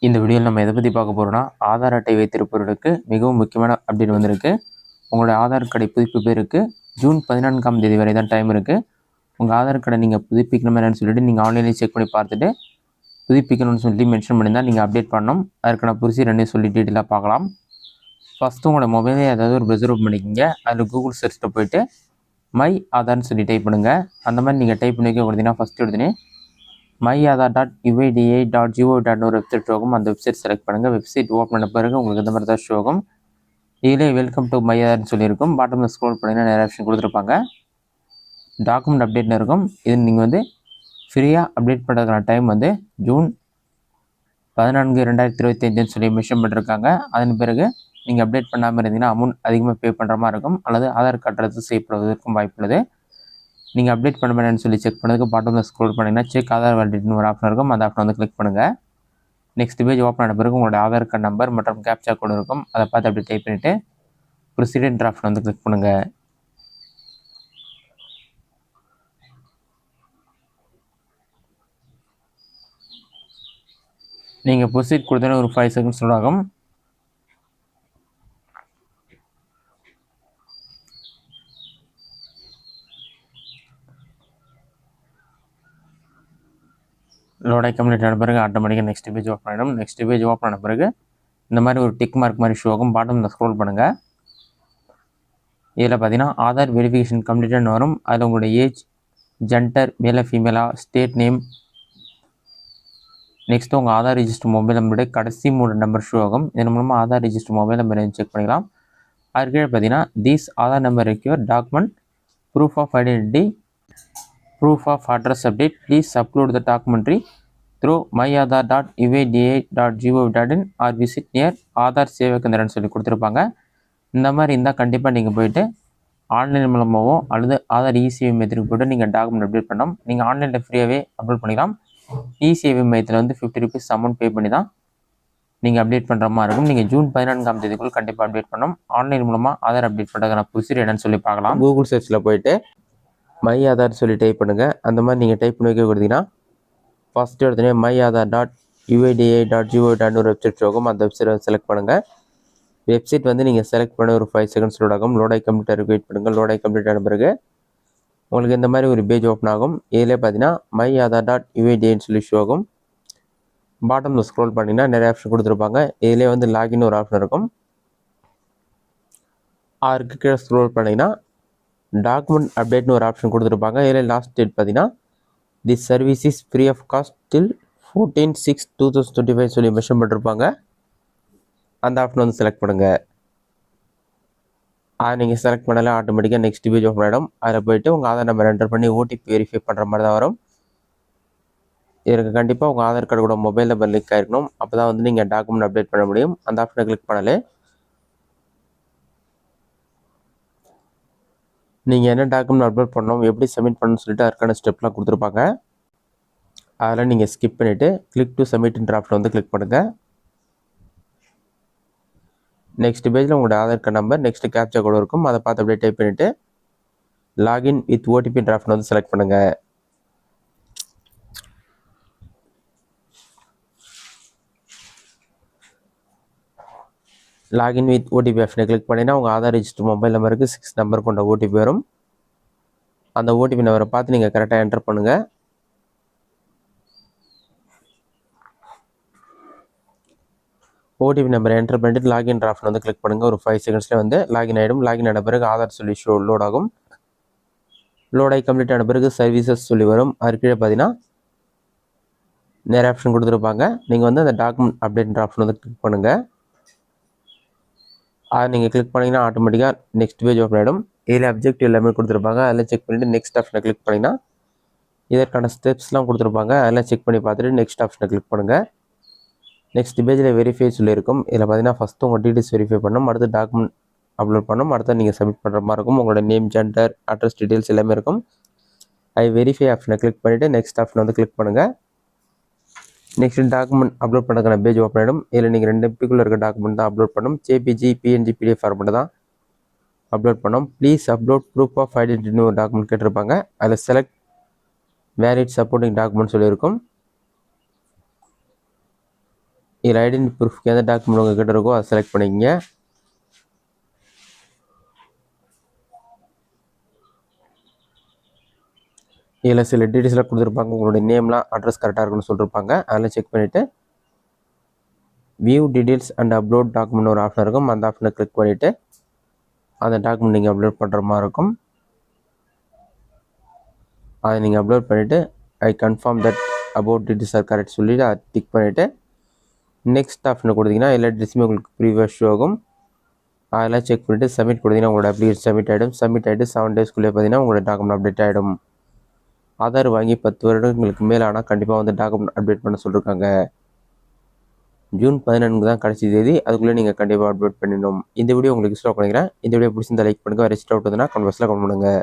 இந்த வீடியோவில் நம்ம எதை பற்றி பார்க்க போகிறோம்னா, ஆதார் அட்டை வைத்திருப்பவர்களுக்கு மிகவும் முக்கியமான அப்டேட் வந்திருக்கு. உங்களுடைய ஆதார் கார்டை புதுப்பிப்பு பேருக்கு ஜூன் 14ஆம் தேதி வரை தான் டைம் இருக்குது. உங்கள் ஆதார் கார்டை நீங்கள் புதுப்பிக்கணுமா என்னன்னு சொல்லிட்டு நீங்கள் ஆன்லைனில் செக் பண்ணி பார்த்துட்டு புதுப்பிக்கணும்னு சொல்லி மென்ஷன் பண்ணியிருந்தால் நீங்கள் அப்டேட் பண்ணணும். அதுக்கான ப்ரொசீஜர் என்ன சொல்லி டீட்டெயிலாக பார்க்கலாம். ஃபஸ்ட்டு உங்களோட மொபைலே ஏதாவது ஒரு ப்ரௌசர் ஓப்பன் பண்ணிக்கிங்க. அதில் கூகுள் சர்ச்சில் போய்ட்டு மை ஆதார்னு சொல்லி டைப் பண்ணுங்கள். அந்த மாதிரி நீங்கள் டைப் பண்ணி வைக்க கொடுத்தீங்கன்னா ஃபஸ்ட்டு எடுத்துனே myAadhar.uida.gov.in ஒரு வெப்சைட் ஆகும். அந்த வெப்சைட் செலக்ட் பண்ணுங்கள். வெப்சைட் ஓப்பன் பண்ண பிறகு உங்களுக்கு இந்த மாதிரி தான் ஷோ ஆகும். இதிலே வெல்கம் டு மை ஆதார்னு சொல்லியிருக்கும். பாட்டமில் ஸ்க்ரோல் பண்ணிங்கன்னா நிறைய ஆப்ஷன் கொடுத்துருப்பாங்க. டாக்குமெண்ட் அப்டேட்னு இருக்கும். இது நீங்கள் வந்து ஃப்ரீயாக அப்டேட் பண்ணுறதுக்கான டைம் வந்து ஜூன் 14, 2025 சொல்லி மென்ஷன் பண்ணியிருக்காங்க. அதன் பிறகு நீங்கள் அப்டேட் பண்ணாமல் இருந்தீங்கன்னா அமௌண்ட் அதிகமாக பே பண்ணுற மாதிரி இருக்கும், அல்லது ஆதார் கார்டு ரத்து செய்யப்படுவதற்கும் வாய்ப்புள்ளது. நீங்கள் அப்டேட் பண்ண வேணும்னு சொல்லி செக் பண்ணதுக்கு பாட்டமில் ஸ்க்ரோல் பண்ணிங்கன்னா செக் ஆதார் வேலிடிட்டின்னு ஒரு ஆப்ஷன் இருக்கும். அந்த ஆப்ஷன் வந்து கிளிக் பண்ணுங்கள். நெக்ஸ்ட் பேஜ் ஓப்பன் ஆன பிறகு உங்களோட ஆதார் கார்டு நம்பர் மற்றும் கேப்சா கோடு இருக்கும். அதை பார்த்து அப்படி டைப் பண்ணிவிட்டு ப்ரொசீடியர் ஆப்ஷன் வந்து கிளிக் பண்ணுங்கள். நீங்கள் ப்ரொசீட் கொடுத்தோன்னே ஒரு 5 செகண்ட்ஸ் ஆகும். லோடை கம்ப்ளீட் ஆன பிறகு ஆட்டோமேட்டிக்காக நெக்ஸ்ட் பேஜ் ஓப்பன் ஆகிடும். நெக்ஸ்ட் பேஜ் ஓப்பன் ஆன பிறகு இந்த மாதிரி ஒரு டிக் மார்க் மாதிரி ஷோ ஆகும். பாட்டமில் ஸ்க்ரோல் பண்ணுங்கள். இதில் பார்த்தீங்கன்னா ஆதார் வெரிஃபிகேஷன் கம்ப்ளீட்டாக வரும். அதில் உங்களுடைய ஏஜ், ஜெண்டர், மேலே ஃபீமேலா, ஸ்டேட் நேம், நெக்ஸ்ட்டு உங்கள் ஆதார் ரிஜிஸ்டர் மொபைல் நம்பருடைய கடைசி 3 நம்பர் ஷோ ஆகும். இதன் மூலமாக ஆதார் ரிஜிஸ்டர் மொபைல் நம்பரை செக் பண்ணிக்கலாம். அதுக்கு கீழே பார்த்தீங்கன்னா these Aadhaar number require document proof of identity, proof of address update, please upload the documentary through myAadhar.uida.gov.in or visit near Aadhaar Seva கேந்திரன்னு சொல்லி கொடுத்துருப்பாங்க. இந்த மாதிரி இருந்தால் கண்டிப்பாக நீங்கள் போய்ட்டு ஆன்லைன் மூலமாகவோ அல்லது ஆதார் இசேவை மையத்திற்கு போய்ட்டு நீங்கள் டாக்குமெண்ட் அப்டேட் பண்ணணும். நீங்கள் ஆன்லைனில் ஃப்ரீயாகவே அப்லோட் பண்ணிக்கலாம். இசேவை மையத்தில் வந்து 50 rupees அமௌண்ட் பே பண்ணி தான் நீங்கள் அப்டேட் பண்ணுற மாதிரி இருக்கும். நீங்கள் ஜூன் 14ஆம் தேதிக்குள் கண்டிப்பாக அப்டேட் பண்ணணும். ஆன்லைன் மூலமாக ஆதார் அப்டேட் பண்ணுறதுக்கான ப்ரொசீஜர் என்னன்னு சொல்லி பார்க்கலாம். கூகுள் சர்ச்சில் போய்ட்டு மை ஆதார் சொல்லி டைப் பண்ணுங்கள். அந்த மாதிரி நீங்கள் டைப் பண்ணி வைக்க கொடுத்தீங்கன்னா ஃபஸ்ட்டு எடுத்தோடனே myAadhar.uida.gov.in ஒரு வெப்சைட் ஆகும். அந்த வெப்சைட் செலக்ட் பண்ணுங்கள். வெப்சைட் வந்து நீங்கள் செலக்ட் பண்ண ஒரு 5 செகண்ட்ஸ் லோட் ஆகும். லோடாய் கம்ப்ளீட்டாக வெயிட் பண்ணுங்கள். லோடாய் கம்ப்ளீட் ஆன பிறகு உங்களுக்கு இந்த மாதிரி ஒரு பேஜ் ஓப்பன் ஆகும். இதிலே பார்த்தீங்கன்னா myAadhar.uida சொல்லி ஷோ ஆகும். பாட்டமில் ஸ்க்ரோல் பண்ணிங்கன்னா நிறைய ஆப்ஷன் கொடுத்துருப்பாங்க. இதிலே வந்து லாகின் ஒரு ஆப்ஷன் இருக்கும். அதுக்கு கீழே ஸ்க்ரோல் பண்ணிங்கன்னா டாக்குமெண்ட் அப்டேட்னு ஒரு ஆப்ஷன் கொடுத்துருப்பாங்க. இதில் லாஸ்ட் டேட் பார்த்தீங்கன்னா the service is free of cost till 14/6/2025 சொல்லி மென்ஷன் பண்ணிருப்பாங்க. அந்த ஆப்ஷன் வந்து செலக்ட் பண்ணுங்கள். அதை நீங்கள் செலக்ட் பண்ணாலே ஆட்டோமேட்டிக்காக நெக்ஸ்ட் பேஜ் ஓப்பன் ஆகிடும். அதில் போய்ட்டு உங்கள் ஆதார் நம்பர் என்டர் பண்ணி ஓடிபி வெரிஃபை பண்ணுற மாதிரி தான் வரும். இதற்கு கண்டிப்பாக உங்கள் ஆதார் கார்டு கூட மொபைல் நம்பர் லிங்க் ஆகிருக்கணும். அப்போ தான் வந்து நீங்கள் டாக்குமெண்ட் அப்டேட் பண்ண முடியும். அந்த ஆப்ஷனை கிளிக் பண்ணாலே நீங்கள் என்ன டாக்குமெண்ட் அப்லோட் பண்ணணும், எப்படி சப்மிட் பண்ணணும்னு சொல்லிட்டு அதுக்கான ஸ்டெப்லாம் கொடுத்துருப்பாங்க. அதெல்லாம் நீங்கள் ஸ்கிப் பண்ணிவிட்டு கிளிக் டு சப்மிட்ன்ற ஆப்ஷன் வந்து கிளிக் பண்ணுங்கள். நெக்ஸ்ட் பேஜில் உங்களோட Aadhaar card number, next captcha கோடு இருக்கும். அதை பார்த்து அப்படியே டைப் பண்ணிவிட்டு லாகின் வித் ஓடிபின்ற ஆப்ஷன் வந்து செலக்ட் பண்ணுங்கள். லாகின் வித் ஓடிபி ஆப்ஷனை கிளிக் பண்ணிங்கன்னா உங்கள் ஆதார் ரிஜிஸ்டர் மொபைல் நம்பருக்கு 6 நம்பர் கொண்ட ஓடிபி வரும். அந்த ஓடிபி நம்பரை பார்த்து நீங்கள் கரெக்டாக என்டர் பண்ணுங்கள். ஓடிபி நம்பரை என்டர் பண்ணிட்டு லாகின் ஆப்ஷன் வந்து கிளிக் பண்ணுங்கள். ஒரு 5 செகண்ட்ஸில் வந்து லாகின் ஆகிடும். லாகின் ஆன பிறகு ஆதார் சொல்லி ஷோ லோட் ஆகும். லோடாகி கம்ப்ளீட் ஆன பிறகு சர்வீசஸ் சொல்லி வரும். அது கீழே பார்த்தீங்கன்னா நிறைய ஆப்ஷன் கொடுத்துருப்பாங்க. நீங்கள் வந்து அந்த டாக்குமெண்ட் அப்டேட்ன்ற ஆப்ஷன் வந்து கிளிக் பண்ணுங்கள். அதை நீங்கள் கிளிக் பண்ணிங்கன்னா ஆட்டோமேட்டிக்காக நெக்ஸ்ட் பேஜ் ஓப்பன் ஆகிடும். இதில் அப்ஜெக்டிவ் எல்லாமே கொடுத்துருப்பாங்க. அதில் செக் பண்ணிவிட்டு நெக்ஸ்ட் ஆப்ஷனை கிளிக் பண்ணிங்கன்னா இதற்கான ஸ்டெப்ஸ்லாம் கொடுத்துருப்பாங்க. அதெல்லாம் செக் பண்ணி பார்த்துட்டு நெக்ஸ்ட் ஆப்ஷனை கிளிக் பண்ணுங்கள். நெக்ஸ்ட் பேஜில் வெரிஃபை சொல்லியிருக்கும். இதில் பார்த்தீங்கன்னா ஃபஸ்ட்டு உங்கள் டீட்டெயில்ஸ் வெரிஃபை பண்ணணும். அடுத்து டாக்குமெண்ட் அப்லோட் பண்ணணும். அடுத்து நீங்கள் சப்மிட் பண்ணுற மாதிரி இருக்கும். உங்களோட நேம், ஜெண்டர், அட்ரஸ் டீட்டெயில்ஸ் எல்லாமே இருக்கும். அது வெரிஃபை ஆப்ஷனை கிளிக் பண்ணிவிட்டு நெக்ஸ்ட் ஆப்ஷனை வந்து கிளிக் பண்ணுங்கள். நெக்ஸ்ட் டாக்குமெண்ட் அப்லோட் பண்ணுறதுக்கான பேஜ் ஓப்பன் ஆகிடும். இதில் நீங்கள் 2 MB இருக்க டாக்குமெண்ட் தான் அப்லோட் பண்ணணும். ஜேபிஜி, PNG, PDF ஃபார்மெட் தான் அப்லோட் பண்ணணும். ப்ளீஸ் அப்லோட் ப்ரூஃப் ஆஃப் ஐடென்டிட்டின்னு ஒரு டாக்குமெண்ட் கேட்டிருப்பாங்க. அதில் செலக்ட் வேலிட் சப்போர்ட்டிங் டாக்குமெண்ட் சொல்லியிருக்கும். இதில் ஐடென்டி ப்ரூஃப்க்கு எந்த டாக்குமெண்ட் உங்கள் கிட்ட இருக்கோ அதை செலக்ட் பண்ணிக்கங்க. இதில் சில டீட்டெயில்ஸ்லாம் கொடுத்துருப்பாங்க. உங்களுடைய நேம்லாம் அட்ரஸ் கரெக்டாக இருக்குன்னு சொல்லியிருப்பாங்க. அதெல்லாம் செக் பண்ணிவிட்டு view details and upload document ஒரு ஆப்ஷன் இருக்கும். அந்த ஆப்ஷனை கிளிக் பண்ணிவிட்டு அந்த டாக்குமெண்ட் நீங்கள் அப்லோட் பண்ணுற மாதிரி இருக்கும். அதை நீங்கள் அப்லோட் பண்ணிவிட்டு ஐ confirm that about details are correct சொல்லிவிட்டு அதை டிக் பண்ணிவிட்டு நெக்ஸ்ட் ஆப்ஷனை கொடுத்தீங்கன்னா எல்லா டீட்டெயில்ஸுமே உங்களுக்கு ப்ரீவியஸ் ஷோ ஆகும். அதெல்லாம் செக் பண்ணிவிட்டு சப்மிட் கொடுத்தீங்கன்னா உங்களோட அப்ளிகேஷன் சப்மிட் ஆகிடும். சப்மிட் ஆகிட்டு 7 டேஸ்க்குள்ளே பார்த்தீங்கன்னா உங்களோட டாக்குமெண்ட் அப்டேட் ஆகிடும். ஆதார் வாங்கி 10 வருடங்களுக்கு மேலே ஆனால் கண்டிப்பாக வந்து டாக்குமெண்ட் அப்டேட் பண்ண சொல்லியிருக்காங்க. ஜூன் 14 தான் கடைசி தேதி. அதுக்குள்ளே நீங்கள் கண்டிப்பாக அப்டேட் பண்ணிடணும். இந்த வீடியோ உங்களுக்கு யூஸ்ஃபுல்லாக பண்ணிக்கிறேன். இந்த வீடியோ பிடிச்சிருந்தா லைக் பண்ணுங்கள். வேறு எக்ஸ்ட்ரா டவுட் இருந்தால் கமெண்ட் பாக்ஸில் கமெண்ட் பண்ணுங்கள்.